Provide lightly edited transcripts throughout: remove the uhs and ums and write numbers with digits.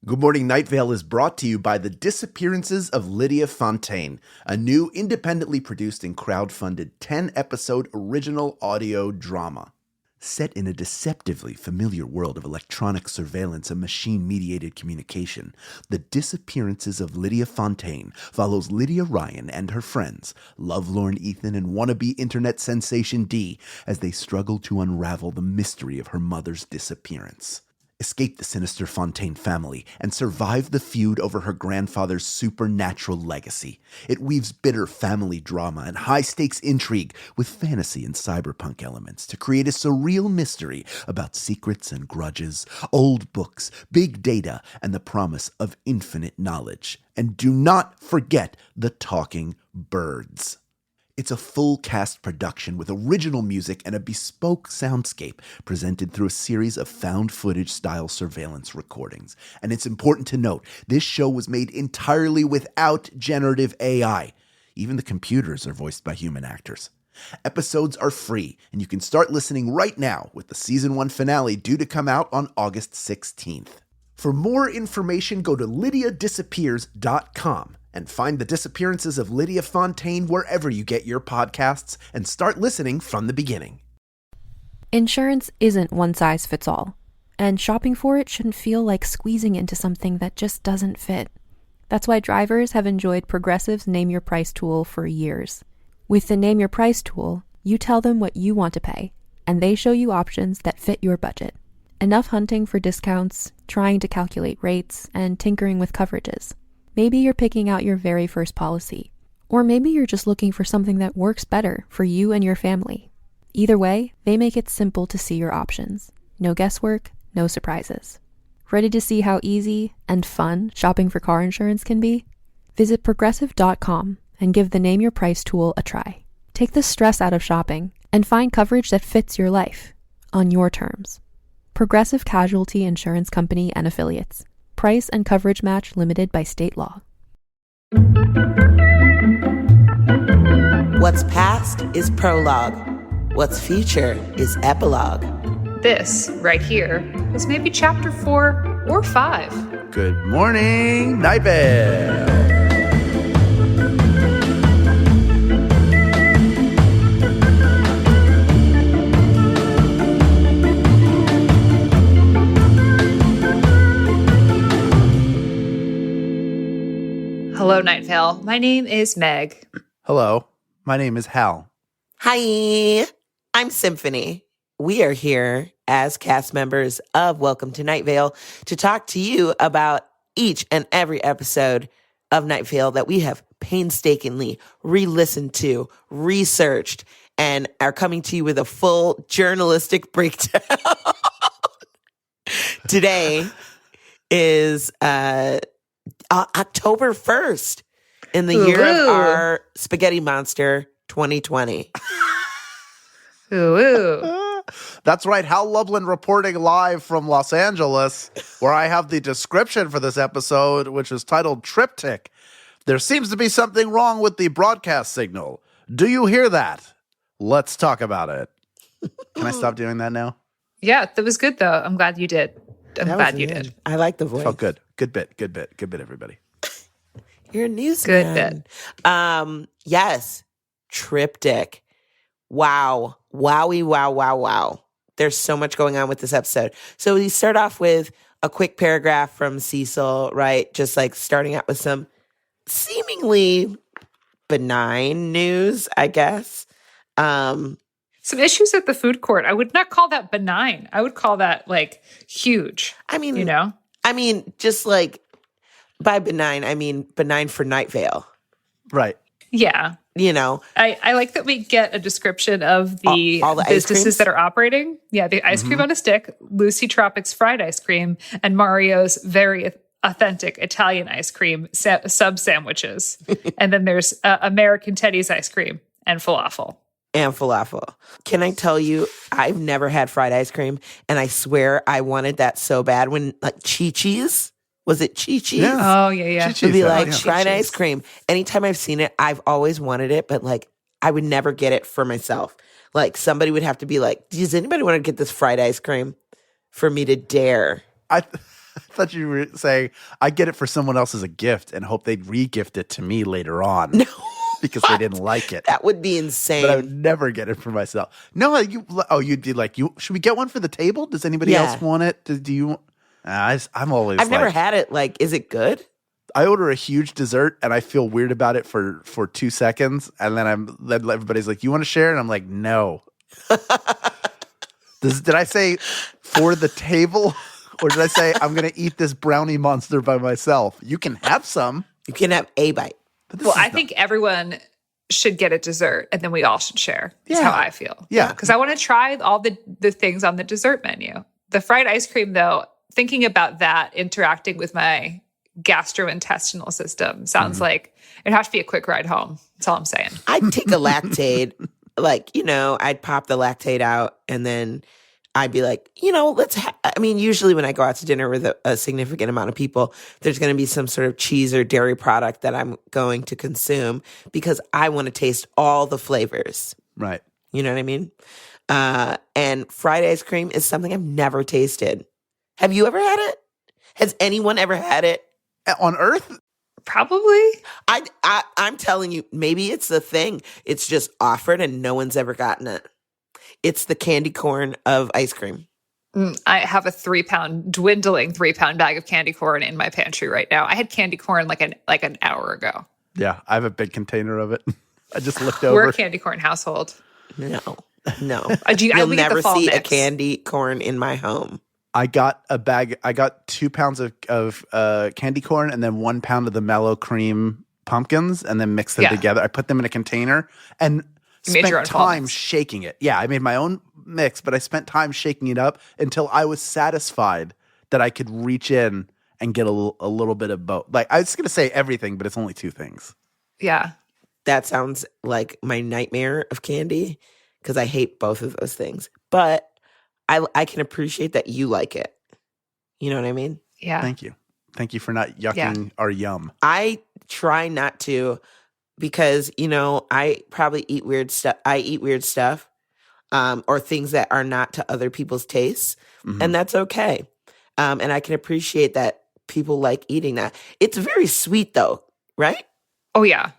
Good Morning Night Vale is brought to you by The Disappearances of Lydia Fontaine, a new independently produced and crowdfunded 10-episode original audio drama. Set in a deceptively familiar world of electronic surveillance and machine-mediated communication, The Disappearances of Lydia Fontaine follows Lydia Ryan and her friends, lovelorn Ethan and wannabe internet sensation Dee, as they struggle to unravel the mystery of her mother's disappearance. Escape the sinister Fontaine family, and survive the feud over her grandfather's supernatural legacy. It weaves bitter family drama and high-stakes intrigue with fantasy and cyberpunk elements to create a surreal mystery about secrets and grudges, old books, big data, and the promise of infinite knowledge. And do not forget the talking birds. It's a full-cast production with original music and a bespoke soundscape presented through a series of found-footage-style surveillance recordings. And it's important to note, this show was made entirely without generative AI. Even the computers are voiced by human actors. Episodes are free, and you can start listening right now with the Season 1 finale due to come out on August 16th. For more information, go to lydiadisappears.com. and find The Disappearances of Lydia Fontaine wherever you get your podcasts and start listening from the beginning. Insurance isn't one size fits all, and shopping for it shouldn't feel like squeezing into something that just doesn't fit. That's why drivers have enjoyed Progressive's Name Your Price tool for years. With the Name Your Price tool, you tell them what you want to pay, and they show you options that fit your budget. Enough hunting for discounts, trying to calculate rates, and tinkering with coverages. Maybe you're picking out your very first policy, or maybe you're just looking for something that works better for you and your family. Either way, they make it simple to see your options. No guesswork, no surprises. Ready to see how easy and fun shopping for car insurance can be? Visit Progressive.com and give the Name Your Price tool a try. Take the stress out of shopping and find coverage that fits your life, on your terms. Progressive Casualty Insurance Company and Affiliates. Price and coverage match limited by state law. What's past is prologue. What's future is epilogue. This, right here, is maybe chapter 4 or 5. Good morning, Night Vale! Hello, Night Vale. My name is Meg. Hello, my name is Hal. Hi, I'm Symphony. We are here as cast members of Welcome to Night Vale to talk to you about each and every episode of Night Vale that we have painstakingly re-listened to, researched, and are coming to you with a full journalistic breakdown. Today is October 1st in the year of our spaghetti monster 2020. Ooh. That's right, Hal Lublin reporting live from Los Angeles, where I have the description for this episode, which is titled Triptych. There seems to be something wrong with the broadcast signal. Do you hear that? Let's talk about it. Can I stop doing that now? Yeah, that was good, though. I'm glad you did. I'm glad you did. I like the voice. Oh, good. Good bit, everybody. You're a newsman. Good bit. Yes, Triptych. Wow. Wow. There's so much going on with this episode. So we start off with a quick paragraph from Cecil, right? Just like starting out with some seemingly benign news, I guess. Some issues at the food court. I would not call that benign. I would call that like huge. I mean, you know? Just like by benign, I mean benign for Night Vale. Right. Yeah. You know, I like that we get a description of the businesses that are operating. Yeah, the ice cream on a stick, Lucy Tropics fried ice cream, and Mario's very authentic Italian ice cream sub sandwiches. And then there's American Teddy's ice cream and falafel. Can I tell you, I've never had fried ice cream, and I swear I wanted that so bad when, like, Chi-Chi's. Was it Chi-Chi's? Yeah. Oh, yeah. It'd be like fried ice cream. Anytime I've seen it, I've always wanted it, but, like, I would never get it for myself. Like, somebody would have to be like, does anybody want to get this fried ice cream for me to dare? thought you were saying I get it for someone else as a gift and hope they'd re-gift it to me later on. No. Because they didn't like it. That would be insane. But I would never get it for myself. No, you'd be like, should we get one for the table? Does anybody else want it? Do you? I'm always. I've never had it. Like, is it good? I order a huge dessert and I feel weird about it for 2 seconds, and then everybody's like, "You want to share?" And I'm like, "No." Did I say for the table, or did I say I'm going to eat this brownie monster by myself? You can have some. You can have a bite. Well, I think everyone should get a dessert, and then we all should share. That's how I feel. Yeah. Because I want to try all the things on the dessert menu. The fried ice cream, though, thinking about that interacting with my gastrointestinal system sounds like it'd have to be a quick ride home. That's all I'm saying. I'd take a Lactaid. I'd pop the Lactaid out, and then I'd be like, usually when I go out to dinner with a significant amount of people, there's going to be some sort of cheese or dairy product that I'm going to consume because I want to taste all the flavors. Right. You know what I mean? And fried ice cream is something I've never tasted. Have you ever had it? Has anyone ever had it? On Earth? Probably. I'm telling you, maybe it's the thing. It's just offered and no one's ever gotten it. It's the candy corn of ice cream. I have a dwindling 3-pound bag of candy corn in my pantry right now. I had candy corn like an hour ago. Yeah, I have a big container of it. I just looked over. We're a candy corn household. No. You'll never see a candy corn in my home. I got 2 pounds of candy corn and then 1 pound of the mellow cream pumpkins and then mixed them together. I put them in a container and spent time shaking it. Yeah, I made my own mix, but I spent time shaking it up until I was satisfied that I could reach in and get a little bit of both. Like, I was going to say everything, but it's only 2 things. Yeah. That sounds like my nightmare of candy because I hate both of those things. But I can appreciate that you like it. You know what I mean? Yeah. Thank you. Thank you for not yucking our yum. I try not to because, I probably eat weird stuff. I eat weird stuff or things that are not to other people's tastes. Mm-hmm. And that's okay. And I can appreciate that people like eating that. It's very sweet though, right? Oh, yeah.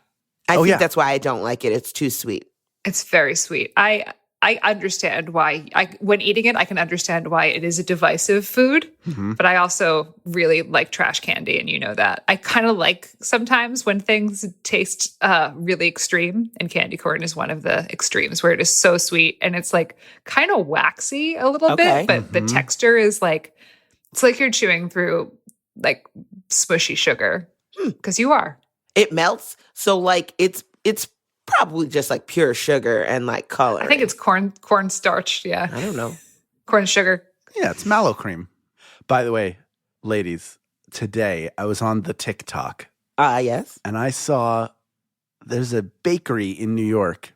I think that's why I don't like it. It's too sweet. It's very sweet. I understand why. When eating it, I can understand why it is a divisive food, but I also really like trash candy, and you know that. I kind of like sometimes when things taste really extreme, and candy corn is one of the extremes where it is so sweet, and it's like kind of waxy a little bit, but the texture is like, it's like you're chewing through like smushy sugar, because you are. It melts, so like it's probably just like pure sugar and like color. I think it's corn starch. Yeah. I don't know. Corn sugar. Yeah, it's mallow cream. By the way, ladies, today I was on the TikTok. Yes. And I saw there's a bakery in New York.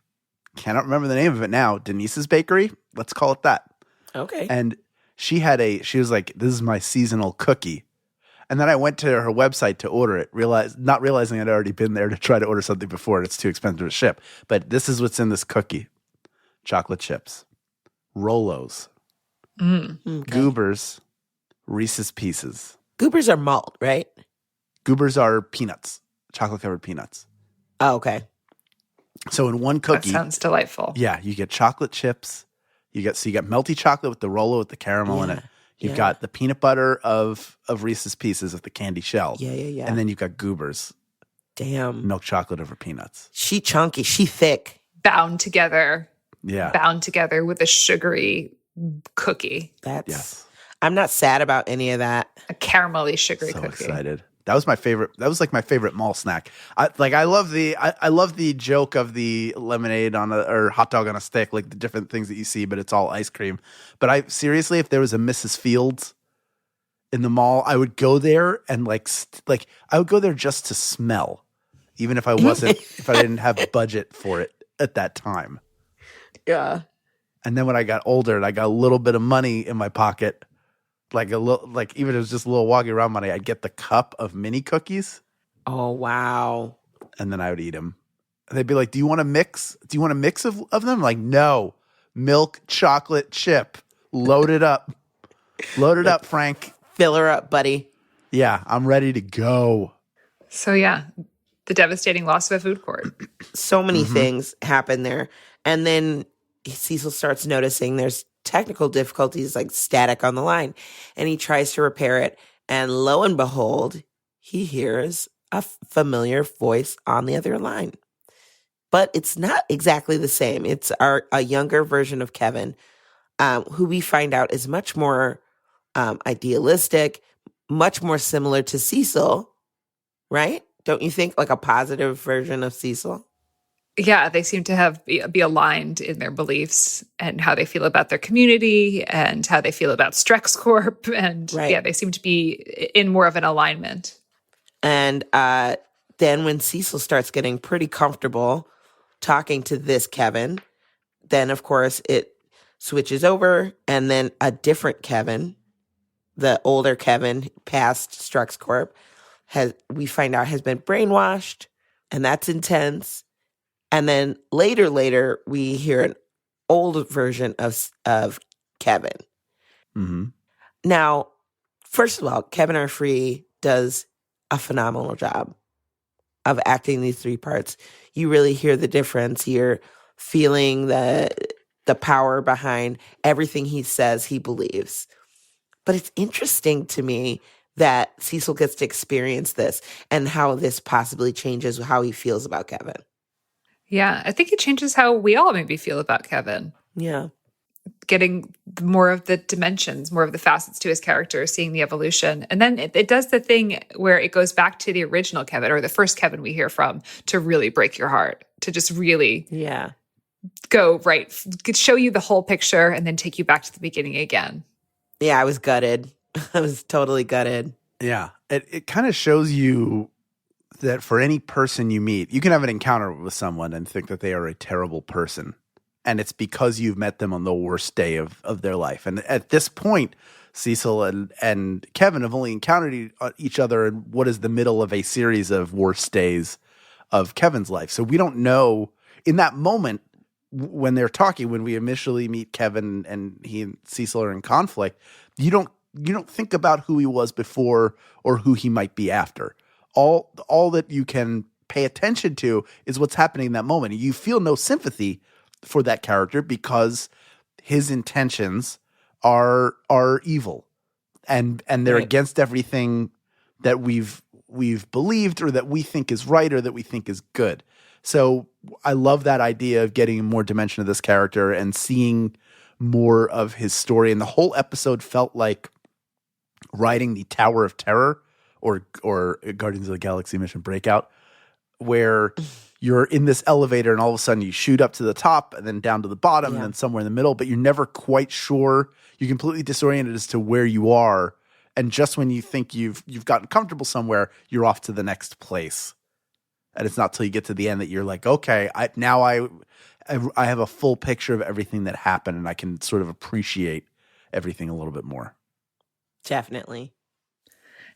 Cannot remember the name of it now. Denise's Bakery. Let's call it that. Okay. And she was like, this is my seasonal cookie. And then I went to her website to order it, not realizing I'd already been there to try to order something before. It's too expensive to ship. But this is what's in this cookie. Chocolate chips, Rolos, Goobers, Reese's Pieces. Goobers are malt, right? Goobers are peanuts, chocolate-covered peanuts. Oh, okay. So in one cookie. That sounds delightful. Yeah, you get chocolate chips. You get melty chocolate with the Rolo with the caramel in it. You've got the peanut butter of Reese's Pieces of the candy shell. Yeah. And then you've got Goobers. Damn. Milk chocolate over peanuts. She chunky. She thick. Bound together. Yeah. Bound together with a sugary cookie. I'm not sad about any of that. A caramelly sugary cookie. So excited. That was my favorite. That was like my favorite mall snack. I love the joke of the lemonade or hot dog on a stick, like the different things that you see, but it's all ice cream. But seriously, if there was a Mrs. Fields in the mall, I would go there and I would go there just to smell, even if I didn't have budget for it at that time. Yeah. And then when I got older and I got a little bit of money in my pocket, even if it was just a little walking around money, I'd get the cup of mini cookies. Oh, wow. And then I would eat them. And they'd be like, do you want a mix? Do you want a mix of them? I'm like, no. Milk chocolate chip. Load it up. Load it up, Frank. Fill her up, buddy. Yeah, I'm ready to go. So yeah, the devastating loss of a food court. So many things happen there. And then Cecil starts noticing there's technical difficulties, like static on the line. And he tries to repair it. And lo and behold, he hears a familiar voice on the other line. But it's not exactly the same. It's a younger version of Kevin, who we find out is much more idealistic, much more similar to Cecil, right? Don't you think? Like a positive version of Cecil? Yeah, they seem to be aligned in their beliefs and how they feel about their community and how they feel about Strex Corp. And yeah, they seem to be in more of an alignment. And then when Cecil starts getting pretty comfortable talking to this Kevin, then of course it switches over, and then a different Kevin, the older Kevin past Strex Corp, we find out has been brainwashed, and that's intense. And then later, we hear an old version of Kevin. Mm-hmm. Now, first of all, Kevin R. Free does a phenomenal job of acting these three parts. You really hear the difference. You're feeling the power behind everything he says he believes. But it's interesting to me that Cecil gets to experience this and how this possibly changes how he feels about Kevin. Yeah, I think it changes how we all maybe feel about Kevin. Yeah. Getting more of the dimensions, more of the facets to his character, seeing the evolution. And then it does the thing where it goes back to the original Kevin, or the first Kevin we hear from, to really break your heart, to just really go right, show you the whole picture and then take you back to the beginning again. Yeah, I was gutted. I was totally gutted. Yeah, it kind of shows you that for any person you meet, you can have an encounter with someone and think that they are a terrible person. And it's because you've met them on the worst day of their life. And at this point, Cecil and Kevin have only encountered each other in what is the middle of a series of worst days of Kevin's life. So we don't know in that moment when they're talking, when we initially meet Kevin and he and Cecil are in conflict, you don't think about who he was before or who he might be after. All that you can pay attention to is what's happening in that moment. You feel no sympathy for that character because his intentions are evil and they're against everything that we've believed or that we think is right or that we think is good. So I love that idea of getting more dimension of this character and seeing more of his story. And the whole episode felt like riding the Tower of Terror or Guardians of the Galaxy Mission Breakout, where you're in this elevator and all of a sudden you shoot up to the top and then down to the bottom and then somewhere in the middle, but you're never quite sure. You're completely disoriented as to where you are. And just when you think you've gotten comfortable somewhere, you're off to the next place. And it's not till you get to the end that you're like, okay, I have a full picture of everything that happened and I can sort of appreciate everything a little bit more. Definitely.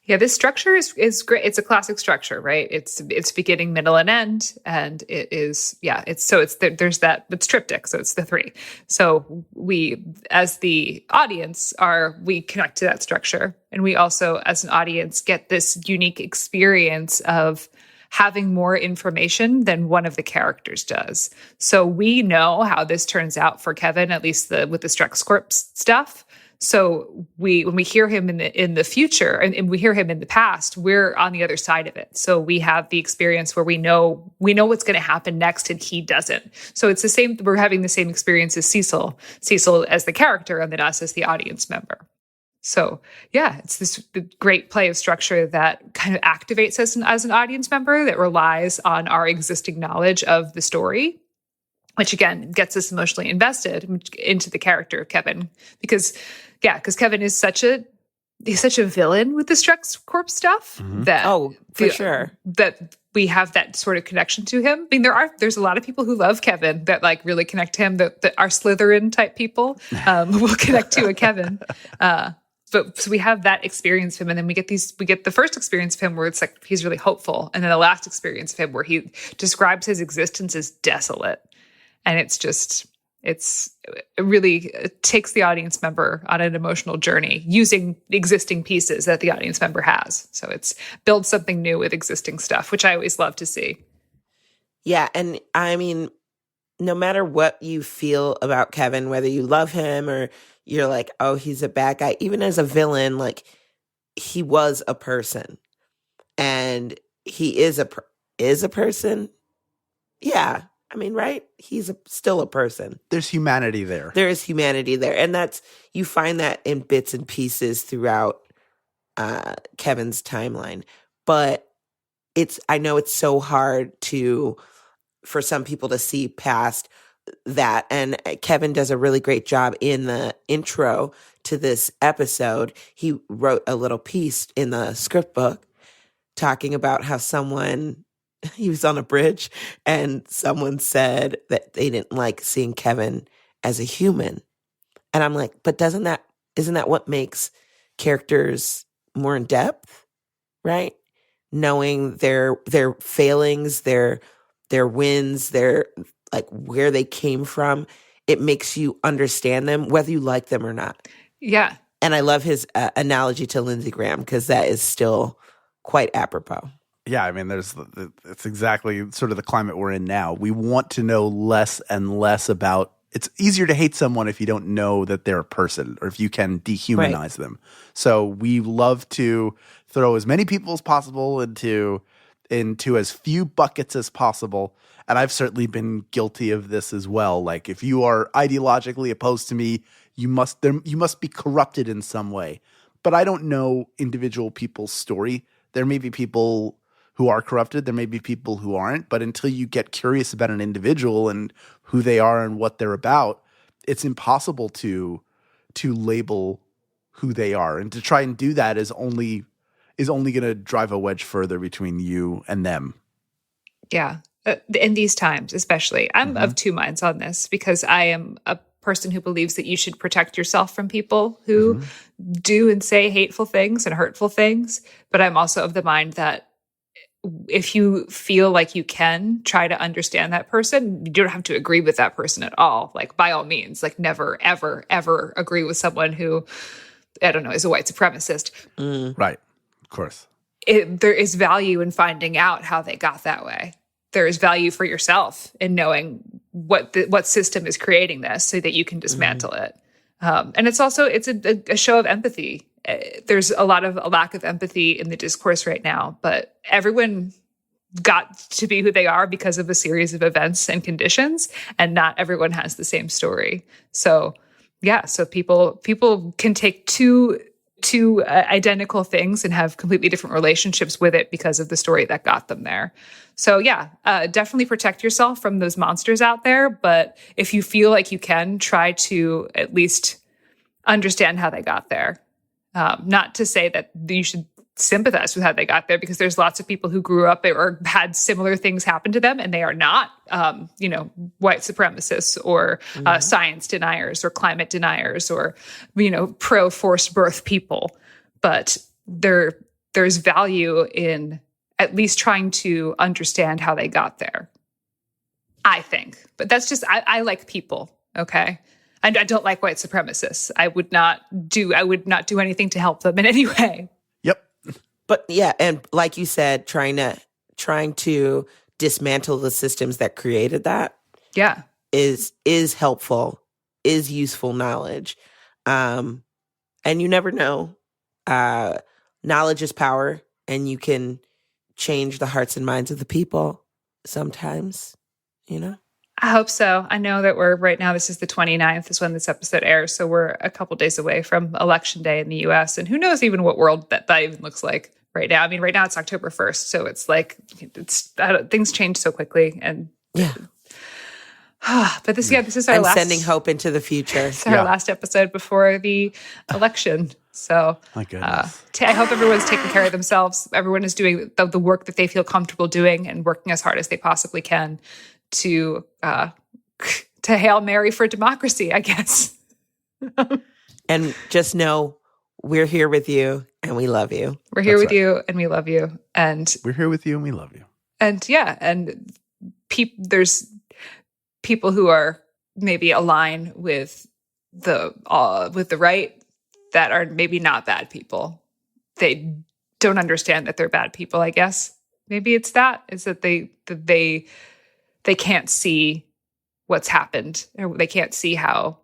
Yeah, this structure is great. It's a classic structure, right? It's beginning, middle, and end, and it is there's that. It's triptych, so it's the three. So we, as the audience, we connect to that structure, and we also, as an audience, get this unique experience of having more information than one of the characters does. So we know how this turns out for Kevin, at least with the Strex Corp stuff. So when we hear him in the future and we hear him in the past, we're on the other side of it. So we have the experience where we know what's going to happen next and he doesn't. So it's the same. We're having the same experience as Cecil as the character and then us as the audience member. So yeah, it's this great play of structure that kind of activates us as an audience member that relies on our existing knowledge of the story, which again gets us emotionally invested into the character of Kevin because Kevin is such a villain with the Strex Corp stuff that for sure that we have that sort of connection to him. I mean, there's a lot of people who love Kevin that like really connect to him. That are Slytherin type people will connect to a Kevin. But so we have that experience of him, and then we get the first experience of him where it's like he's really hopeful, and then the last experience of him where he describes his existence as desolate. And it's just, It really takes the audience member on an emotional journey using existing pieces that the audience member has. So it's build something new with existing stuff, which I always love to see. Yeah. And I mean, no matter what you feel about Kevin, whether you love him or you're like, oh, he's a bad guy, even as a villain, like he was a person and he is a person. Yeah. I mean, right? He's still a person. There's humanity there. There is humanity there. And you find that in bits and pieces throughout Kevin's timeline. But I know it's so hard for some people to see past that. And Kevin does a really great job in the intro to this episode. He wrote a little piece in the script book talking about how he was on a bridge and someone said that they didn't like seeing Kevin as a human. And I'm like, but isn't that what makes characters more in depth, right? Knowing their failings, their wins, their like where they came from, it makes you understand them, whether you like them or not. Yeah. And I love his analogy to Lindsey Graham because that is still quite apropos. Yeah, I mean, it's exactly sort of the climate we're in now. We want to know less and less about. It's easier to hate someone if you don't know that they're a person or if you can dehumanize them. So we love to throw as many people as possible into as few buckets as possible. And I've certainly been guilty of this as well. Like if you are ideologically opposed to me, you must be corrupted in some way. But I don't know individual people's story. There may be people who are corrupted. There may be people who aren't. But until you get curious about an individual and who they are and what they're about, it's impossible to label who they are. And to try and do that is only going to drive a wedge further between you and them. Yeah. In these times, especially. I'm of two minds on this because I am a person who believes that you should protect yourself from people who do and say hateful things and hurtful things. But I'm also of the mind that if you feel like you can try to understand that person, you don't have to agree with that person at all. Like by all means, like never, ever, ever agree with someone who, I don't know, is a white supremacist. Right. Of course. There is value in finding out how they got that way. There is value for yourself in knowing what system is creating this so that you can dismantle it. And it's also, it's a show of empathy. There's a lack of empathy in the discourse right now, but everyone got to be who they are because of a series of events and conditions, and not everyone has the same story. So yeah, so people can take two identical things and have completely different relationships with it because of the story that got them there. So yeah, definitely protect yourself from those monsters out there. But if you feel like you can, try to at least understand how they got there. Not to say that you should sympathize with how they got there, because there's lots of people who grew up or had similar things happen to them, and they are not, white supremacists or science deniers or climate deniers or, pro forced birth people. But there's value in at least trying to understand how they got there, I think. But that's just, I like people, okay? And I don't like white supremacists. I would not do anything to help them in any way. Yep. But yeah, and like you said, trying to dismantle the systems that created that. Yeah. Is helpful, is useful knowledge. And you never know. Knowledge is power, and you can change the hearts and minds of the people sometimes, I hope so. I know that right now, this is the 29th is when this episode airs. So we're a couple days away from Election Day in the US. And who knows even what world that even looks like right now. I mean, right now it's October 1st. So it's like, things change so quickly. And yeah. But this is our last. Sending hope into the future. It's our last episode before the election. So my goodness. I hope everyone's taking care of themselves. Everyone is doing the work that they feel comfortable doing and working as hard as they possibly can to Hail Mary for democracy, I guess. And just know we're here with you and we love you. We're here with you and we love you. And we're here with you and we love you. And yeah, and there's people who are maybe align with the right that are maybe not bad people. They don't understand that they're bad people, I guess. Maybe it's that they can't see what's happened, or they can't see how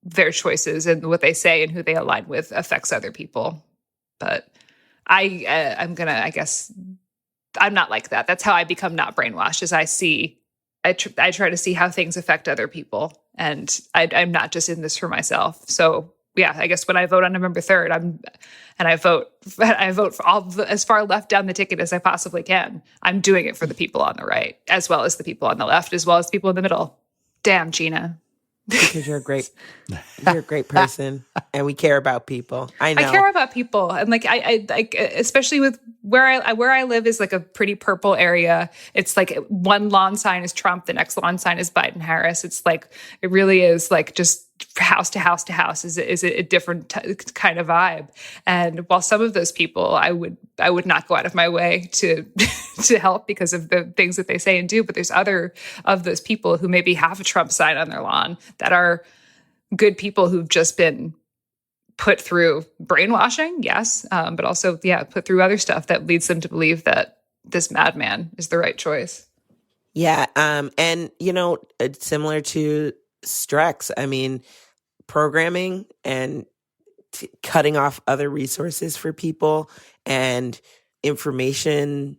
their choices and what they say and who they align with affects other people. But I'm not like that. That's how I become not brainwashed, is I try to see how things affect other people, and I'm not just in this for myself. So yeah, I guess when I vote on November 3rd, I vote for as far left down the ticket as I possibly can. I'm doing it for the people on the right, as well as the people on the left, as well as the people in the middle. Damn, Gina. Because you're a great person, and we care about people. I know. I care about people, and like I especially with where I live is like a pretty purple area. It's like one lawn sign is Trump, the next lawn sign is Biden Harris. It's like it really is like just house to house to house is a different kind of vibe. And while some of those people I would not go out of my way to to help because of the things that they say and do, but there's other of those people who maybe have a Trump sign on their lawn that are good people who've just been put through brainwashing, yes, but also put through other stuff that leads them to believe that this madman is the right choice. Yeah, and it's similar to Strex. I mean, programming and cutting off other resources for people and information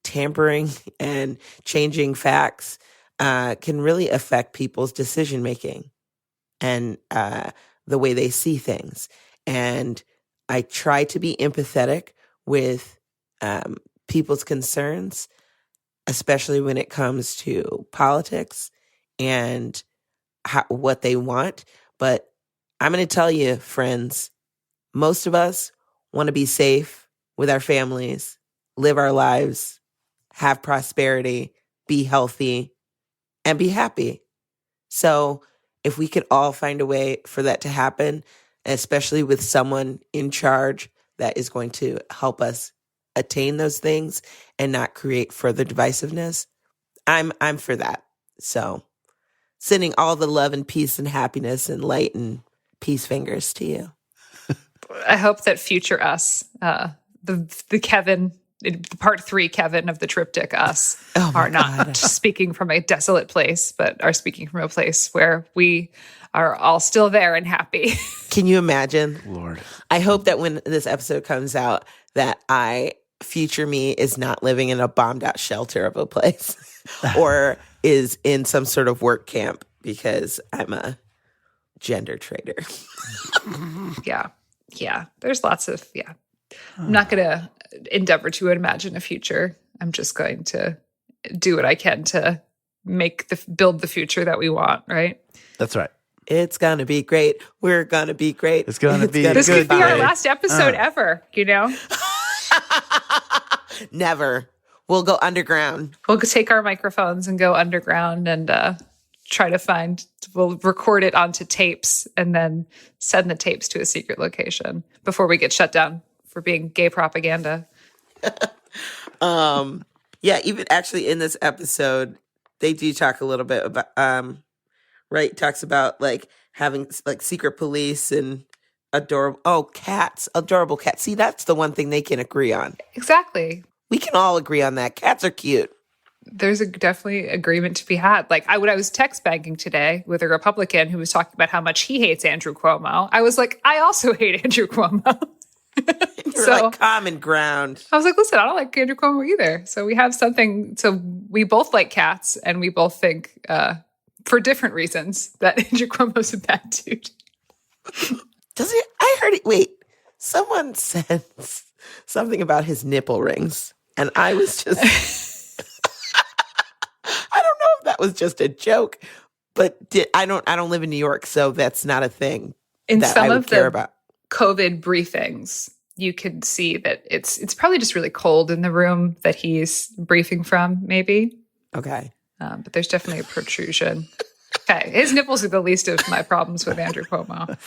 tampering and changing facts can really affect people's decision making and the way they see things. And I try to be empathetic with people's concerns, especially when it comes to politics and what they want. But I'm going to tell you, friends, most of us want to be safe with our families, live our lives, have prosperity, be healthy, and be happy. So if we could all find a way for that to happen, especially with someone in charge that is going to help us attain those things and not create further divisiveness, I'm for that. So sending all the love and peace and happiness and light and peace fingers to you. I hope that future us, the Kevin, the part 3 Kevin of the Triptych us, are not speaking from a desolate place, but are speaking from a place where we are all still there and happy. Can you imagine? Lord. I hope that when this episode comes out, that future me is not living in a bombed out shelter of a place or is in some sort of work camp because I'm a gender traitor. Yeah. There's lots of, I'm not going to endeavor to imagine a future. I'm just going to do what I can to build the future that we want, right? That's right. It's going to be great. We're going to be great. It's going to be This could be our last episode ever, Never. We'll go underground. We'll take our microphones and go underground and we'll record it onto tapes and then send the tapes to a secret location before we get shut down for being gay propaganda. Even actually in this episode, they do talk a little bit about, right? Talks about like having like secret police and adorable cats. See, that's the one thing they can agree on. Exactly. We can all agree on that. Cats are cute. There's definitely agreement to be had. Like when I was text banking today with a Republican who was talking about how much he hates Andrew Cuomo, I was like, I also hate Andrew Cuomo. You're like common ground. I was like, listen, I don't like Andrew Cuomo either. So we have something. So we both like cats, and we both think, for different reasons, that Andrew Cuomo's a bad dude. Does it? I heard it. Wait, someone said something about his nipple rings, and I was just. I don't know if that was just a joke, but I don't live in New York, so that's not a thing in that some I would of care the about. COVID briefings, you could see that it's probably just really cold in the room that he's briefing from, maybe. Okay. But there's definitely a protrusion. Okay, his nipples are the least of my problems with Andrew Cuomo.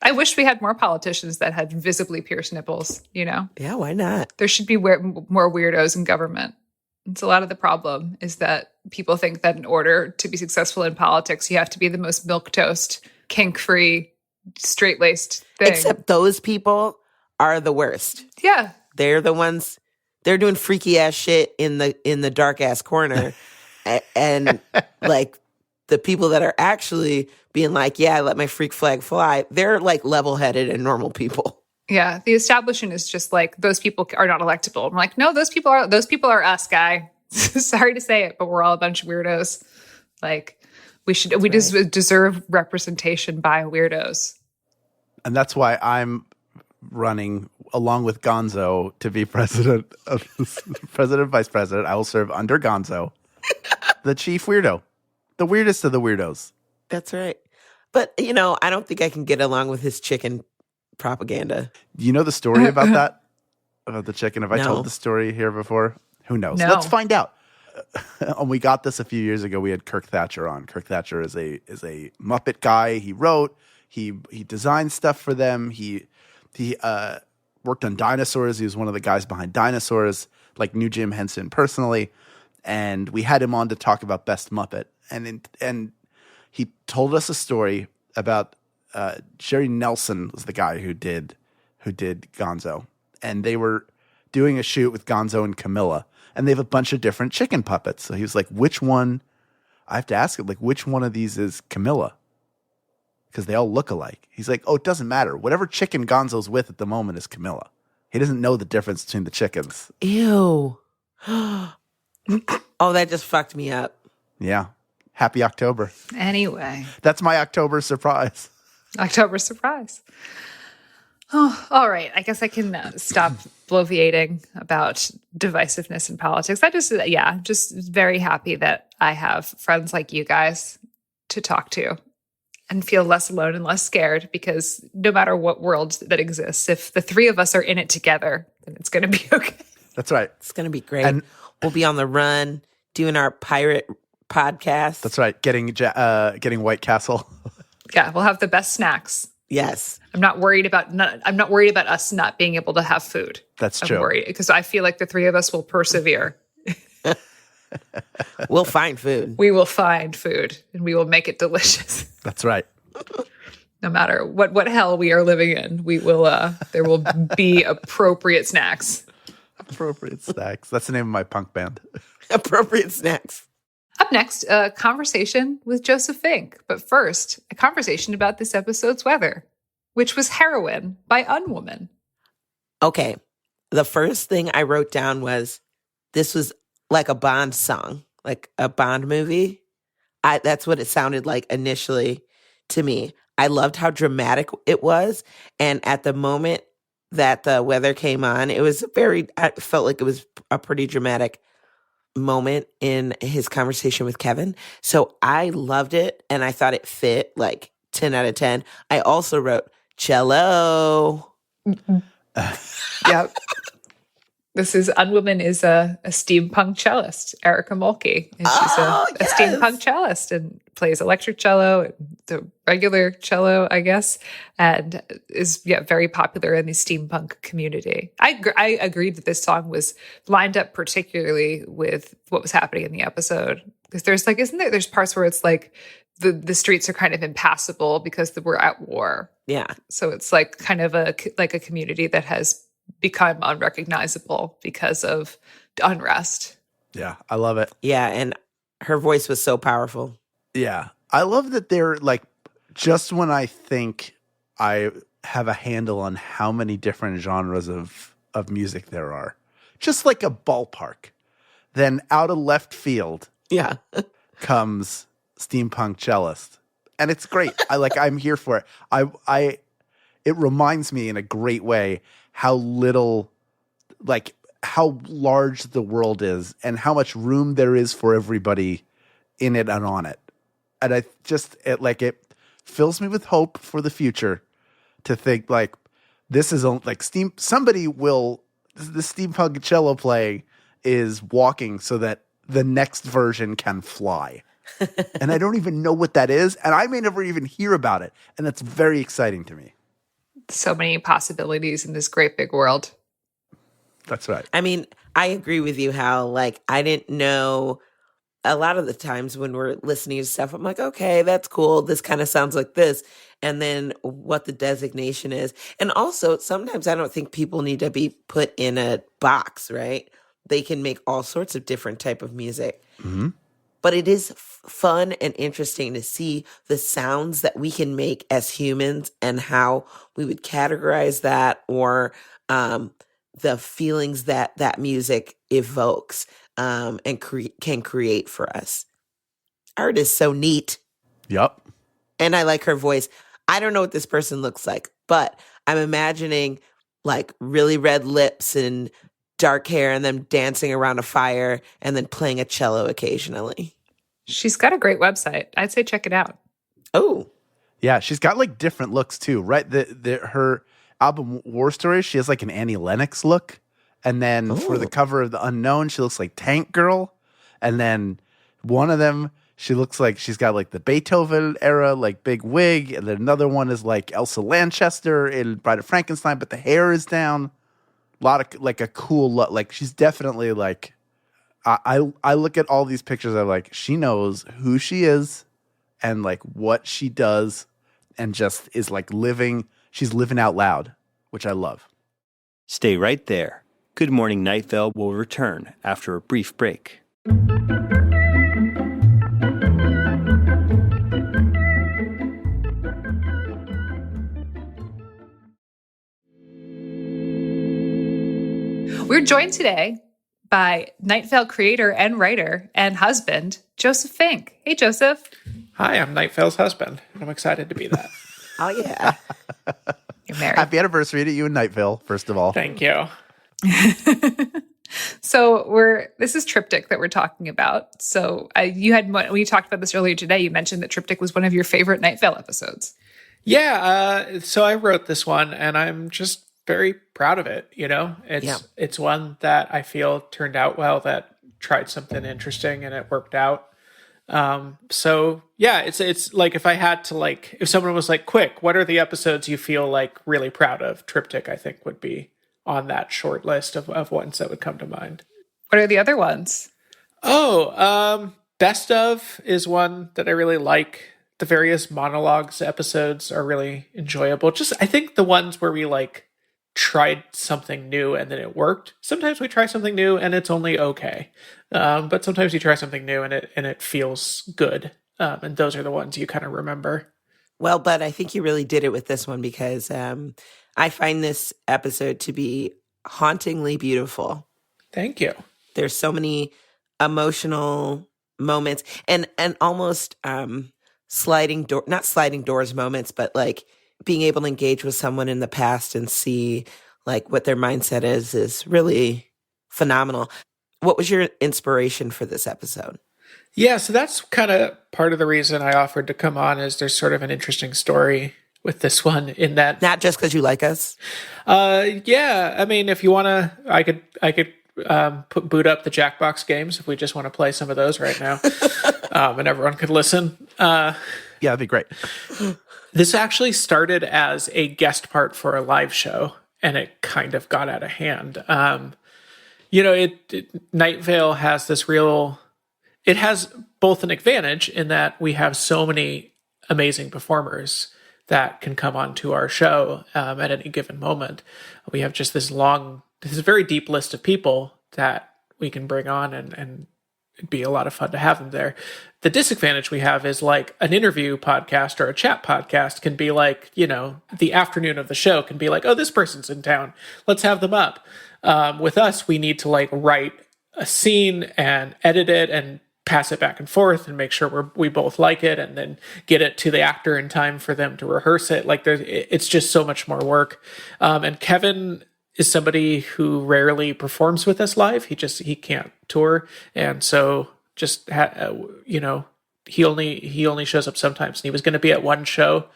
I wish we had more politicians that had visibly pierced nipples, Yeah, why not? There should be more weirdos in government. It's a lot of the problem is that people think that in order to be successful in politics, you have to be the most milquetoast, kink-free, straight-laced thing. Except those people are the worst. Yeah. They're the ones, they're doing freaky ass shit in the dark ass corner. and like the people that are actually being like, yeah, I let my freak flag fly, they're like level-headed and normal people. Yeah. The establishment is just like, those people are not electable. I'm like, no, those people are us, guy. Sorry to say it, but we're all a bunch of weirdos. Like we just deserve representation by weirdos. And that's why I'm running along with Gonzo to be president, vice president. I will serve under Gonzo, the chief weirdo, the weirdest of the weirdos. That's right. But, you know, I don't think I can get along with his chicken propaganda. You know the story about that? About the chicken? Have I No. told the story here before? Who knows? No. Let's find out. And we got this a few years ago. We had Kirk Thatcher on. Kirk Thatcher is a Muppet guy. He wrote, he designed stuff for them. He worked on dinosaurs. He was one of the guys behind dinosaurs, like knew Jim Henson personally. And we had him on to talk about Best Muppet. And he told us a story about Jerry Nelson was the guy who did Gonzo. And they were doing a shoot with Gonzo and Camilla. And they have a bunch of different chicken puppets. So he was like, which one? I have to ask him, like, which one of these is Camilla? Because they all look alike. He's like, oh, it doesn't matter. Whatever chicken Gonzo's with at the moment is Camilla. He doesn't know the difference between the chickens. Ew. Oh, that just fucked me up. Yeah. Happy October. Anyway. That's my October surprise. October surprise. Oh, all right. I guess I can stop bloviating about divisiveness in politics. Just very happy that I have friends like you guys to talk to and feel less alone and less scared, because no matter what world that exists, if the three of us are in it together, then it's going to be okay. That's right. It's going to be great. And we'll be on the run doing our pirate podcast. that's right. Getting White Castle. Yeah, we'll have the best snacks. Yes. I'm not worried about us not being able to have food. That's I'm true. worried because I feel like the three of us will persevere. We'll find food. We will find food and we will make it delicious. That's right. No matter what hell we are living in, we will. There will be appropriate snacks. Appropriate snacks. That's the name of my punk band. Appropriate snacks. Up next, a conversation with Joseph Fink. But first, a conversation about this episode's weather, which was Heroine by Unwoman. Okay. The first thing I wrote down was, this was like a Bond song, like a Bond movie. That's what it sounded like initially to me. I loved how dramatic it was. And at the moment that the weather came on, I felt like it was a pretty dramatic moment in his conversation with Kevin. So I loved it, and I thought it fit like 10 out of 10. I also wrote cello. Yeah. This is Unwoman is a steampunk cellist, Erica Mulkey. And she's a steampunk cellist and plays electric cello, and the regular cello, I guess, and is very popular in the steampunk community. I agreed that this song was lined up particularly with what was happening in the episode. Because there's parts where it's like the streets are kind of impassable because we're at war. Yeah. So it's like kind of a community that has become unrecognizable because of unrest. Yeah, I love it. Yeah, and her voice was so powerful. Yeah. I love that they're like, just when I think I have a handle on how many different genres of music there are, just like a ballpark, then out of left field comes steampunk cellist. And it's great. I'm here for it. It reminds me in a great way how large the world is and how much room there is for everybody in it and on it. And it fills me with hope for the future to think like, this is like the steampunk cello playing is walking so that the next version can fly. And I don't even know what that is. And I may never even hear about it. And that's very exciting to me. So many possibilities in this great big world. That's right. I mean, I agree with you, Hal. Like, I didn't know a lot of the times when we're listening to stuff, I'm like, okay, that's cool. This kind of sounds like this. And then what the designation is. And also, sometimes I don't think people need to be put in a box, right? They can make all sorts of different type of music. Mm-hmm. But it is fun and interesting to see the sounds that we can make as humans and how we would categorize that, or the feelings that that music evokes and can create for us. Art is so neat. Yep. And I like her voice. I don't know what this person looks like, but I'm imagining like really red lips and dark hair and them dancing around a fire and then playing a cello occasionally. She's got a great website. I'd say check it out. Oh. Yeah, she's got like different looks too, right? Her album War Stories, she has like an Annie Lennox look. And then for the cover of The Unknown, she looks like Tank Girl. And then one of them, she looks like she's got like the Beethoven era, like big wig. And then another one is like Elsa Lanchester in Bride of Frankenstein, but the hair is down. A lot of like a cool look. Like she's definitely like, I look at all these pictures. I'm like, she knows who she is and like what she does and just is like she's living out loud, which I love. Stay right there. Good Morning Night Vale will return after a brief break. We're joined today by Night Vale creator and writer and husband, Joseph Fink. Hey, Joseph. Hi, I'm Night Vale's husband. I'm excited to be that. Oh, yeah. You're married. Happy anniversary to you and Night Vale, first of all. Thank you. So this is Triptych that we're talking about. So when you talked about this earlier today, you mentioned that Triptych was one of your favorite Night Vale episodes. Yeah, so I wrote this one, and I'm just very proud of it. You know, it's one that I feel turned out well, that tried something interesting and it worked out. So yeah, it's like if I had to if someone was like, quick, what are the episodes you feel like really proud of? Triptych, I think, would be on that short list of ones that would come to mind. What are the other ones? Best of is one that I really like. The various monologues episodes are really enjoyable. Just, I think the ones where we tried something new and then it worked. Sometimes we try something new and it's only okay. But sometimes you try something new and it feels good. And those are the ones you kind of remember. Well, but I think you really did it with this one because I find this episode to be hauntingly beautiful. Thank you. There's so many emotional moments and almost not sliding doors moments, but being able to engage with someone in the past and see what their mindset is really phenomenal. What was your inspiration for this episode? Yeah, so that's kind of part of the reason I offered to come on, is there's sort of an interesting story with this one in that. Not just because you like us? Yeah, I mean, if you want to, I could boot up the Jackbox games if we just want to play some of those right now. And everyone could listen. Yeah, that'd be great. This actually started as a guest part for a live show, and it kind of got out of hand. Night Vale has this it has both an advantage in that we have so many amazing performers that can come onto our show at any given moment. We have just this very deep list of people that we can bring on, and it'd be a lot of fun to have them there. The disadvantage we have is an interview podcast or a chat podcast can be the afternoon of the show can be oh, this person's in town, let's have them up. With us, we need to write a scene and edit it and pass it back and forth and make sure we both like it, and then get it to the actor in time for them to rehearse it. It's just so much more work. And Kevin is somebody who rarely performs with us live. He can't tour, and so he only shows up sometimes. And he was going to be at one show,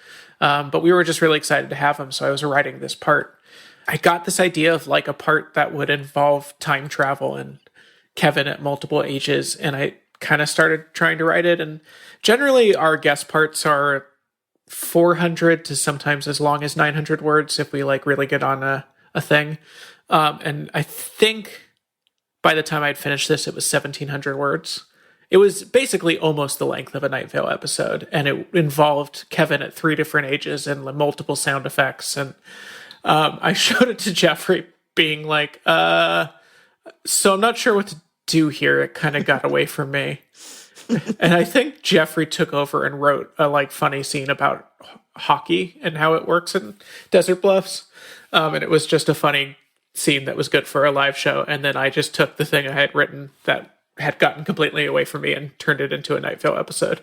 but we were just really excited to have him. So I was writing this part. I got this idea of a part that would involve time travel and Kevin at multiple ages, and I kind of started trying to write it. And generally our guest parts are 400 to sometimes as long as 900 words if we really get on a thing. And I think by the time I'd finished this, it was 1,700 words. It was basically almost the length of a Night Vale episode, and it involved Kevin at 3 different ages and multiple sound effects. And I showed it to Jeffrey, being like, so I'm not sure what to do here. It kind of got away from me. And I think Jeffrey took over and wrote a funny scene about hockey and how it works in Desert Bluffs. And it was just a funny scene that was good for a live show. And then I just took the thing I had written that had gotten completely away from me and turned it into a Night Vale episode.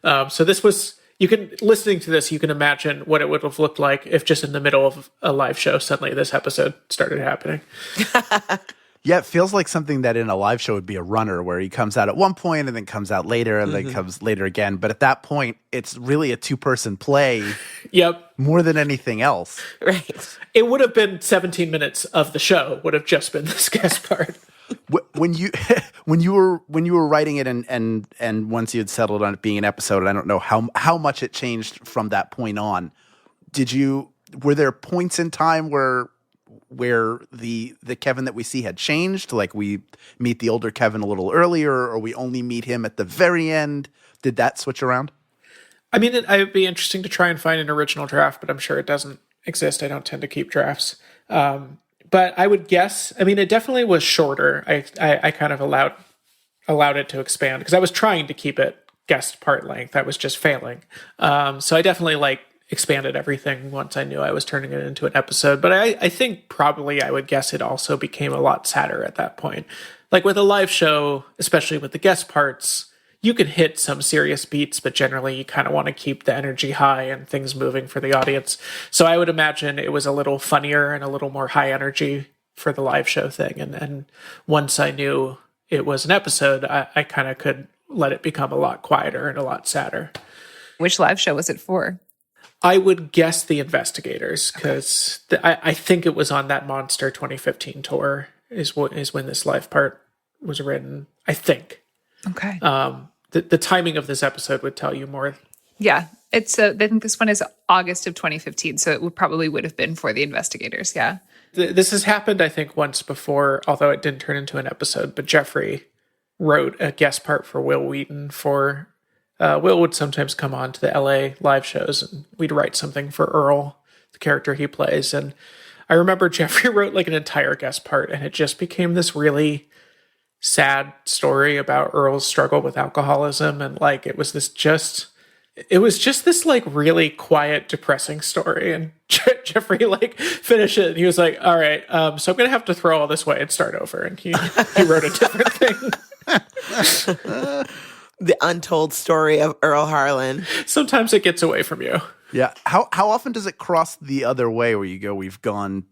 So this was, listening to this, you can imagine what it would have looked like if just in the middle of a live show, suddenly this episode started happening. Yeah, it feels like something that in a live show would be a runner, where he comes out at one point and then comes out later and then comes later again. But at that point, it's really a 2-person play. Yep. More than anything else. Right. It would have been 17 minutes of the show would have just been this guest part. When you were writing it and once you had settled on it being an episode, I don't know how much it changed from that point on. Were there points in time where the Kevin that we see had changed? Like we meet the older Kevin a little earlier, or we only meet him at the very end? Did that switch around? I mean, it would be interesting to try and find an original draft, but I'm sure it doesn't exist. I don't tend to keep drafts. But I would guess, I mean, it definitely was shorter. I kind of allowed it to expand because I was trying to keep it guest part length. I was just failing. So I definitely expanded everything once I knew I was turning it into an episode. But I think probably I would guess it also became a lot sadder at that point. Like with a live show, especially with the guest parts, you can hit some serious beats, but generally you kind of want to keep the energy high and things moving for the audience. So I would imagine it was a little funnier and a little more high energy for the live show thing. And then once I knew it was an episode, I kind of could let it become a lot quieter and a lot sadder. Which live show was it for? I would guess The Investigators, because I think it was on that Monster 2015 tour is when this live part was written, I think. Okay. The timing of this episode would tell you more. Yeah. I think this one is August of 2015, so it would have been for The Investigators, yeah. This has happened, I think, once before, although it didn't turn into an episode, but Jeffrey wrote a guest part for Will Wheaton for... Will would sometimes come on to the LA live shows, and we'd write something for Earl, the character he plays. And I remember Jeffrey wrote an entire guest part, and it just became this really sad story about Earl's struggle with alcoholism. And it was just this really quiet, depressing story. And Jeffrey finished it, and he was like, all right, so I'm going to have to throw all this away and start over. And he wrote a different thing. The untold story of Earl Harlan. Sometimes it gets away from you. Yeah. How often does it cross the other way where you go, we've done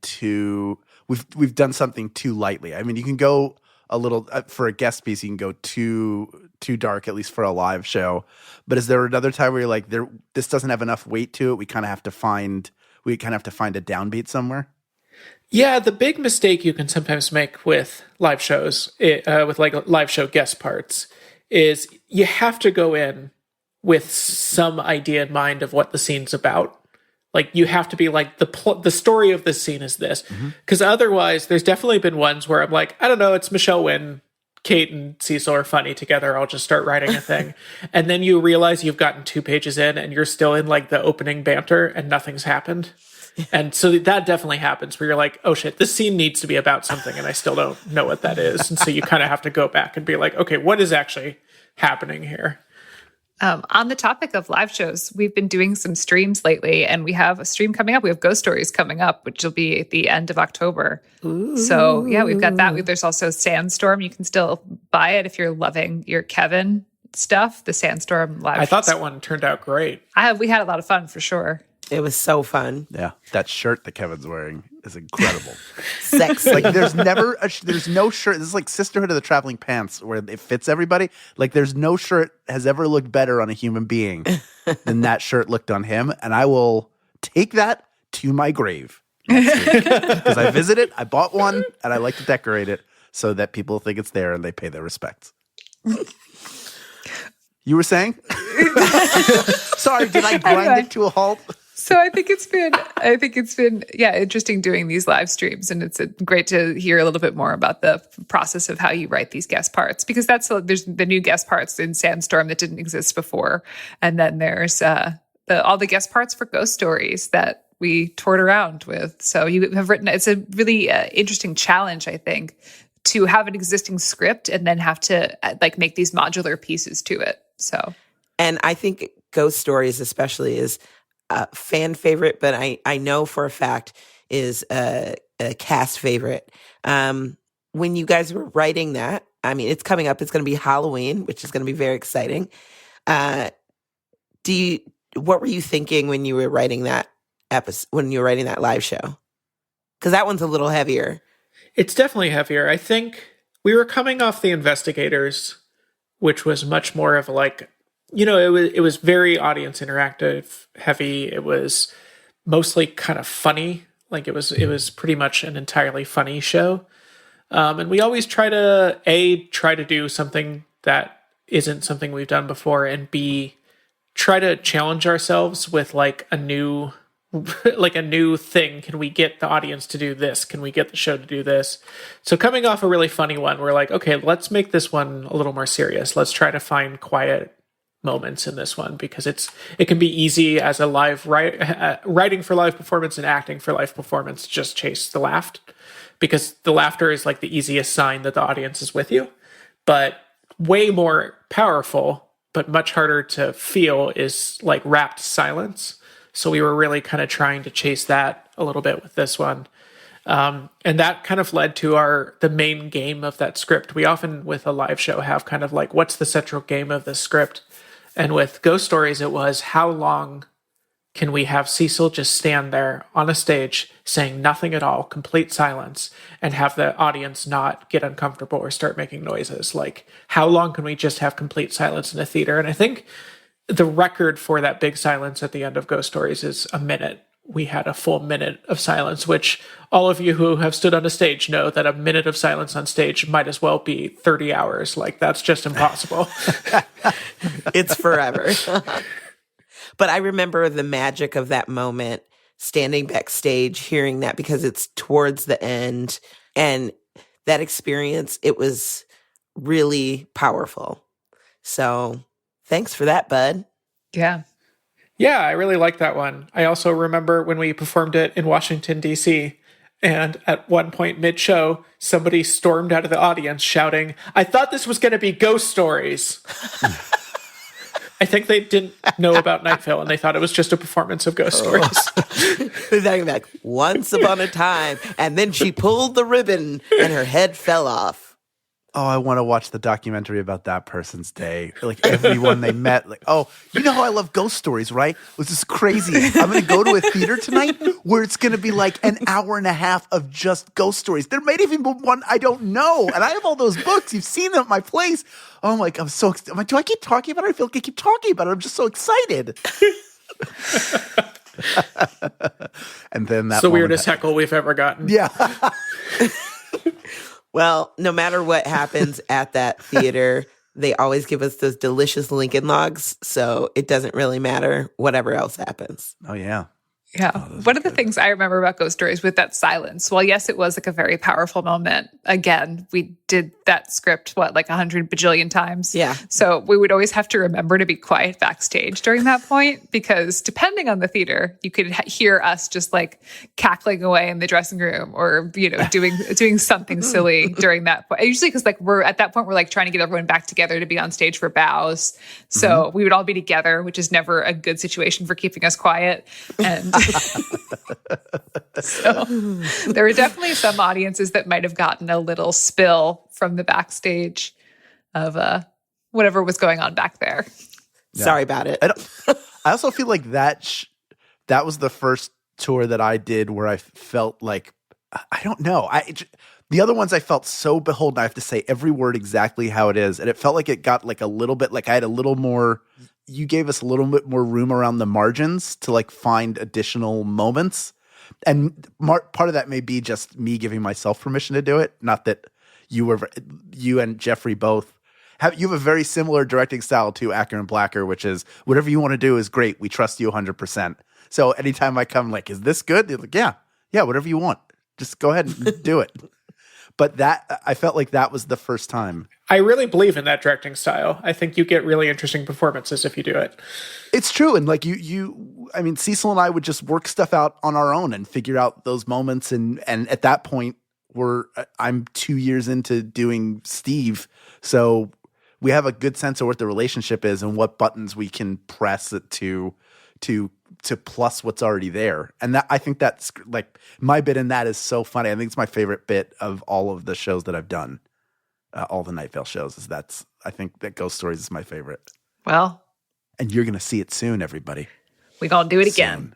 something too lightly? I mean, you can go a little, for a guest piece, you can go too dark, at least for a live show. But is there another time where you're like, this doesn't have enough weight to it? We kind of have to find a downbeat somewhere? Yeah, the big mistake you can sometimes make with live shows, with live show guest parts, is you have to go in with some idea in mind of what the scene's about. You have to be the story of this scene is this. Because otherwise, there's definitely been ones where I'm like, I don't know, it's Michelle Wynn, Kate and Cecil are funny together, I'll just start writing a thing. And then you realize you've gotten 2 pages in and you're still in the opening banter and nothing's happened. And so that definitely happens where you're like, oh shit, this scene needs to be about something and I still don't know what that is. And so you kind of have to go back and be like, okay, what is actually happening here? On the topic of live shows, we've been doing some streams lately, and we have a stream coming up. We have Ghost Stories coming up, which will be at the end of October. Ooh. So yeah, we've got that. There's also Sandstorm. You can still buy it if you're loving your Kevin stuff. The Sandstorm live. I thought that one turned out great. We had a lot of fun for sure. It was so fun. Yeah, that shirt that Kevin's wearing is incredible. Sexy. There's no shirt. This is like Sisterhood of the Traveling Pants, where it fits everybody. There's no shirt has ever looked better on a human being than that shirt looked on him, and I will take that to my grave because I visited. I bought one, and I like to decorate it so that people think it's there and they pay their respects. You were saying? Sorry, did I grind it to a halt? So I think it's been interesting doing these live streams, and it's great to hear a little bit more about the process of how you write these guest parts, because there's the new guest parts in Sandstorm that didn't exist before, and then there's all the guest parts for Ghost Stories that we toured around with. So you have written, it's a really interesting challenge, I think, to have an existing script and then have to like make these modular pieces to it. So, and I think Ghost Stories especially is a fan favorite, but I know for a fact is a cast favorite. When you guys were writing that, I mean, it's coming up. It's going to be Halloween, which is going to be very exciting. What were you thinking when you were writing that episode, when you were writing that live show? Because that one's a little heavier. It's definitely heavier. I think we were coming off The Investigators, which was much more of like, it was very audience interactive heavy. It was mostly kind of funny. Like it was pretty much an entirely funny show. And we always try to do something that isn't something we've done before, and B, try to challenge ourselves with like a new thing. Can we get the audience to do this? Can we get the show to do this? So coming off a really funny one, we're like, okay, let's make this one a little more serious. Let's try to find quiet moments in this one, because it can be easy as a live writing for live performance and acting for live performance, just chase the laugh, because the laughter is like the easiest sign that the audience is with you. But way more powerful, but much harder to feel, is like rapt silence. So we were really kind of trying to chase that a little bit with this one. And that kind of led to the main game of that script. We often, with a live show, have kind of like, what's the central game of the script? And with Ghost Stories, it was, how long can we have Cecil just stand there on a stage saying nothing at all, complete silence, and have the audience not get uncomfortable or start making noises? Like, how long can we just have complete silence in a theater? And I think the record for that big silence at the end of Ghost Stories is a minute. We had a full minute of silence, which all of you who have stood on a stage know that a minute of silence on stage might as well be 30 hours. Like, that's just impossible. It's forever. But I remember the magic of that moment, standing backstage, hearing that, because it's towards the end. And that experience, it was really powerful. So thanks for that, bud. Yeah. Yeah, I really like that one. I also remember when we performed it in Washington, D.C., and at one point mid-show, somebody stormed out of the audience shouting, "I thought this was going to be Ghost Stories." I think they didn't know about Night Vale, and they thought it was just a performance of Ghost Stories. They're talking about once upon a time, and then she pulled the ribbon, and her head fell off. Oh, I want to watch the documentary about that person's day. Like, everyone they met, like, oh, you know how I love Ghost Stories, right? It was just crazy. I'm going to go to a theater tonight where it's going to be like an hour and a half of just Ghost Stories. There may even be one I don't know. And I have all those books. You've seen them at my place. Oh, I'm like, I'm so excited. I'm like, do I keep talking about it? I feel like I keep talking about it. I'm just so excited. And then that's the weirdest heckle we've ever gotten. Yeah. Well, no matter what happens at that theater, they always give us those delicious Lincoln logs, so it doesn't really matter whatever else happens. Oh, yeah. Yeah. One of the things I remember about Ghost Stories with that silence, well, yes, it was like a very powerful moment. Again, we did that script, like 100 bajillion times. Yeah. So we would always have to remember to be quiet backstage during that point, because depending on the theater, you could hear us just like cackling away in the dressing room, or, doing something silly during that point. Usually because like we're at that point, we're like trying to get everyone back together to be on stage for bows. So we would all be together, which is never a good situation for keeping us quiet. And so there were definitely some audiences that might have gotten a little spill from the backstage of whatever was going on back there. Yeah. Sorry about it. I also feel like that was the first tour that I did where I felt like, I don't know. The other ones I felt so beholden. I have to say every word exactly how it is. And it felt like it got like a little bit, like I had a little more, you gave us a little bit more room around the margins to like find additional moments. And part of that may be just me giving myself permission to do it. Not that you and Jeffrey both you have a very similar directing style to Acker and Blacker, which is whatever you want to do is great. We trust you 100%. So anytime I come, like, is this good? They're like, yeah, whatever you want. Just go ahead and do it. But I felt like that was the first time. I really believe in that directing style. I think you get really interesting performances if you do it. It's true. And like I mean, Cecil and I would just work stuff out on our own and figure out those moments. And at that point, I'm 2 years into doing Steve. So we have a good sense of what the relationship is and what buttons we can press it to plus what's already there. And that, I think that's like, my bit in that is so funny. I think it's my favorite bit of all of the shows that I've done. All the Night Vale shows I think that Ghost Stories is my favorite. Well, and you're going to see it soon, everybody. We're going to do it again.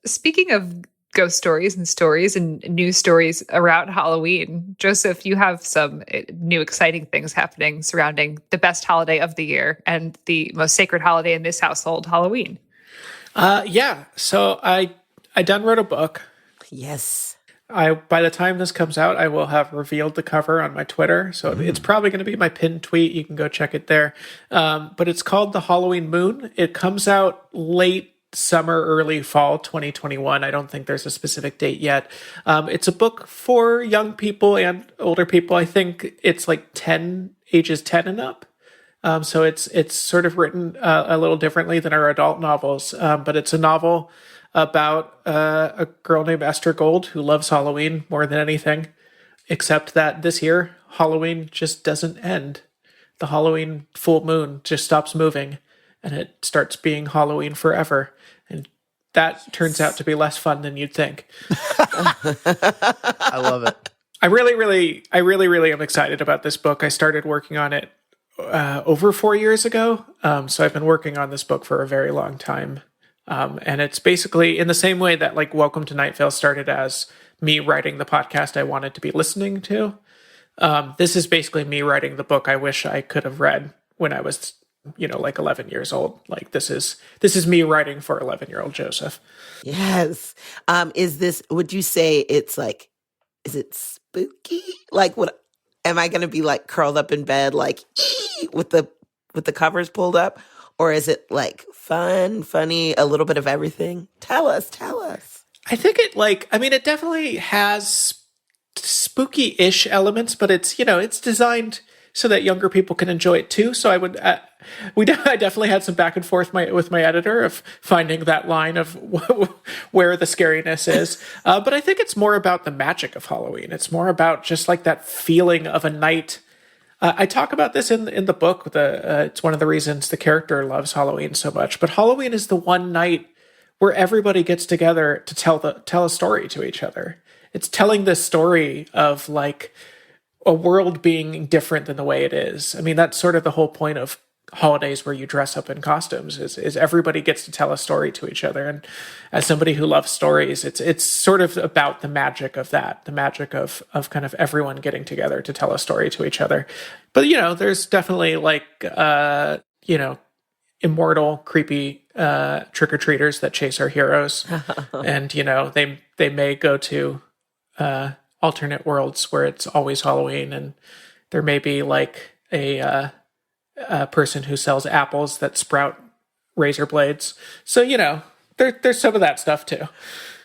Speaking of ghost stories and news stories around Halloween, Joseph, you have some new exciting things happening surrounding the best holiday of the year and the most sacred holiday in this household, Halloween. Yeah. So I done wrote a book. Yes. By the time this comes out, I will have revealed the cover on my Twitter. So it's probably going to be my pinned tweet. You can go check it there. But it's called The Halloween Moon. It comes out late summer, early fall 2021. I don't think there's a specific date yet. It's a book for young people and older people. I think it's like ages 10 and up. So it's sort of written a little differently than our adult novels. But it's a novel about a girl named Esther Gold who loves Halloween more than anything, except that this year, Halloween just doesn't end. The Halloween full moon just stops moving, and it starts being Halloween forever. And that turns out to be less fun than you'd think. I love it. I really am excited about this book. I started working on it over 4 years ago. So I've been working on this book for a very long time. And it's basically in the same way that like Welcome to Night Vale started as me writing the podcast I wanted to be listening to. This is basically me writing the book I wish I could have read when I was, like 11 years old. Like this is me writing for 11-year-old Joseph. Yes. Would you say it's like, is it spooky? Like what, am I going to be like curled up in bed, like with the covers pulled up? Or is it like funny, a little bit of everything? Tell us. I think it definitely has spooky-ish elements, but it's, it's designed so that younger people can enjoy it too. So I definitely had some back and forth with my editor of finding that line of where the scariness is. But I think it's more about the magic of Halloween. It's more about just like that feeling of a night. I talk about this in the book. It's one of the reasons the character loves Halloween so much. But Halloween is the one night where everybody gets together to tell a story to each other. It's telling this story of like a world being different than the way it is. I mean, that's sort of the whole point of holidays where you dress up in costumes is everybody gets to tell a story to each other. And as somebody who loves stories, it's sort of about the magic of that, the magic of kind of everyone getting together to tell a story to each other. But, there's definitely like, immortal, creepy trick-or-treaters that chase our heroes. And, they may go to alternate worlds where it's always Halloween, and there may be like a person who sells apples that sprout razor blades. So, there's some of that stuff too.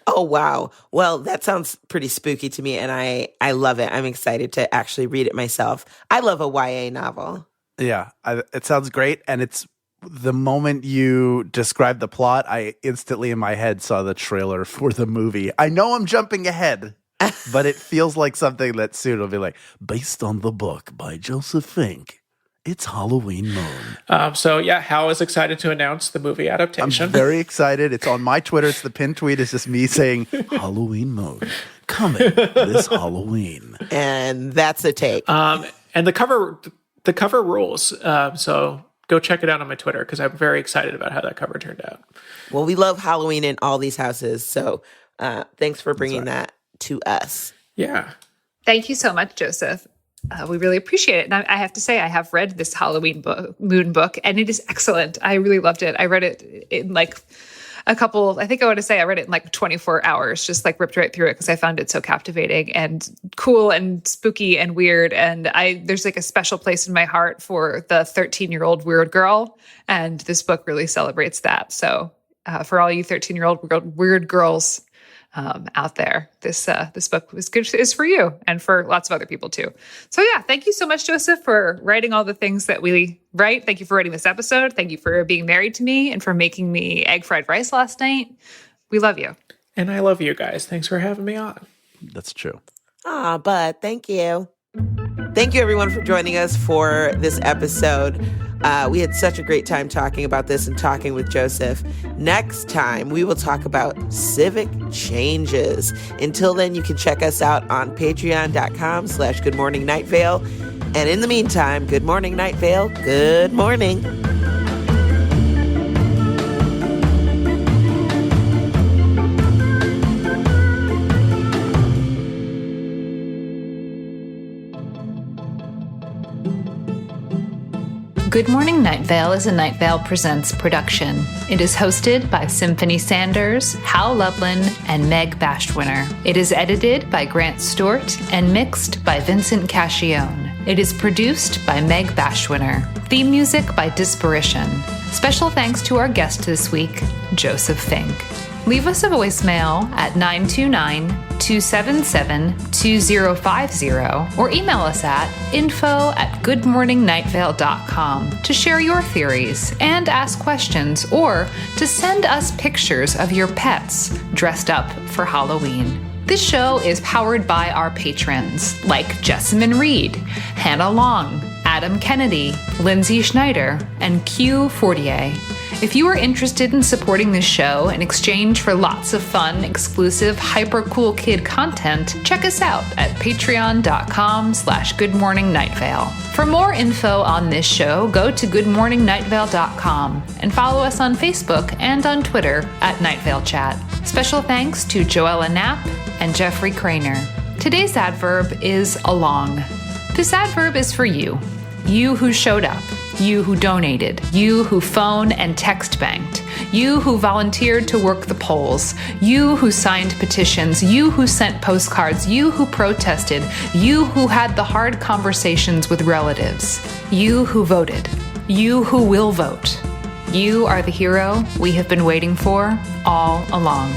Oh, wow. Well, that sounds pretty spooky to me, and I love it. I'm excited to actually read it myself. I love a YA novel. Yeah, it sounds great. And it's the moment you described the plot, I instantly in my head saw the trailer for the movie. I know I'm jumping ahead, but it feels like something that soon will be like, based on the book by Joseph Fink. It's Halloween Moon. So yeah, Hal is excited to announce the movie adaptation. I'm very excited. It's on my Twitter. It's the pinned tweet. It's just me saying Halloween Moon coming this Halloween. And that's a take. And the cover rules. So go check it out on my Twitter because I'm very excited about how that cover turned out. Well, we love Halloween in all these houses. So thanks for bringing that to us. Yeah. Thank you so much, Joseph. We really appreciate it. And I have to say, I have read this Halloween Moon book, and it is excellent. I really loved it. I read it in like I read it in like 24 hours, just like ripped right through it because I found it so captivating and cool and spooky and weird. And there's like a special place in my heart for the 13-year-old weird girl. And this book really celebrates that. So for all you 13-year-old weird girls out there. This book is for you and for lots of other people too. So yeah, thank you so much, Joseph, for writing all the things that we write. Thank you for writing this episode. Thank you for being married to me and for making me egg fried rice last night. We love you. And I love you guys. Thanks for having me on. That's true. Bud, thank you. Thank you, everyone, for joining us for this episode. We had such a great time talking about this and talking with Joseph. Next time, we will talk about civic changes. Until then, you can check us out on patreon.com/Good Morning Night Vale. And in the meantime, good morning, Night Vale. Good morning. Good Morning Night Vale is a Night Vale Presents production. It is hosted by Symphony Sanders, Hal Lublin, and Meg Bashwiner. It is edited by Grant Stewart and mixed by Vincent Cacchione. It is produced by Meg Bashwiner. Theme music by Disparition. Special thanks to our guest this week, Joseph Fink. Leave us a voicemail at 929-277-2050 or email us at info@goodmorningnightVale.com to share your theories and ask questions or to send us pictures of your pets dressed up for Halloween. This show is powered by our patrons like Jessamine Reed, Hannah Long, Adam Kennedy, Lindsay Schneider, and Q Fortier. If you are interested in supporting this show in exchange for lots of fun, exclusive, hyper cool kid content, check us out at patreon.com/goodmorningnightVale. For more info on this show, go to goodmorningnightVale.com and follow us on Facebook and on Twitter at Night Vale Chat. Special thanks to Joella Knapp and Jeffrey Craner. Today's adverb is along. This adverb is for you. You who showed up. You who donated, you who phone and text banked, you who volunteered to work the polls, you who signed petitions, you who sent postcards, you who protested, you who had the hard conversations with relatives, you who voted, you who will vote. You are the hero we have been waiting for all along.